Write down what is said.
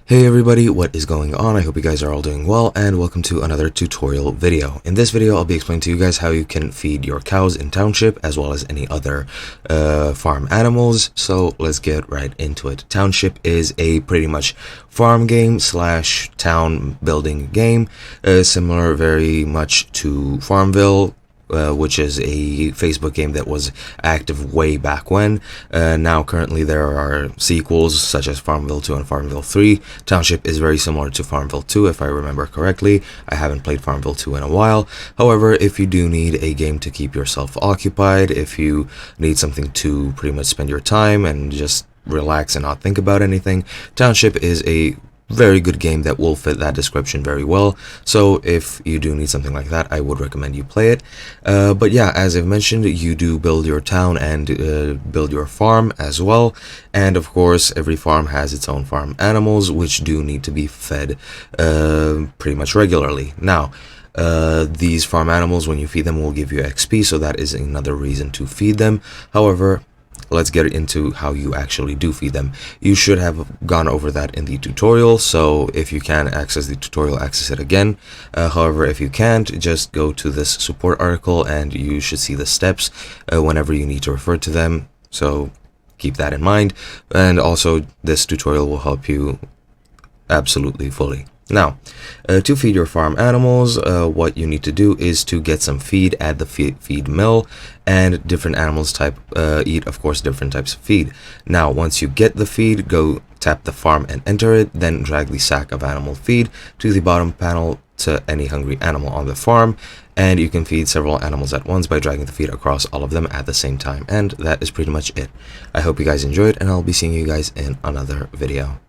Hey everybody, what is going on? I hope you guys are all doing well, and welcome to another tutorial video. In this video, I'll be explaining to you guys how you can feed your cows in Township, as well as any other farm animals. So let's get right into it. Township is a pretty much farm game slash town building game, similar very much to Farmville, which is a Facebook game that was active way back when. Now currently there are sequels such as Farmville 2 and Farmville 3. Township is very similar to Farmville 2 if I remember correctly. I haven't played Farmville 2 in a while. However, if you do need a game to keep yourself occupied, if you need something to pretty much spend your time and just relax and not think about anything, Township is a very good game that will fit that description very well. So if you do need something like that, I would recommend you play it. But yeah, as I've mentioned, you do build your town and build your farm as well. And of course, every farm has its own farm animals, which do need to be fed pretty much regularly. Now, these farm animals, when you feed them, will give you XP, so that is another reason to feed them. However, let's get into how you actually do feed them. You should have gone over that in the tutorial, so if you can access the tutorial, access it again. However, if you can't, just go to this support article and you should see the steps whenever you need to refer to them. So keep that in mind, and also this tutorial will help you absolutely fully. Now, to feed your farm animals, what you need to do is to get some feed at the feed mill, and different animals eat, of course, different types of feed. Now, once you get the feed, go tap the farm and enter it, then drag the sack of animal feed to the bottom panel to any hungry animal on the farm, and you can feed several animals at once by dragging the feed across all of them at the same time. And that is pretty much it. I hope you guys enjoyed, and I'll be seeing you guys in another video.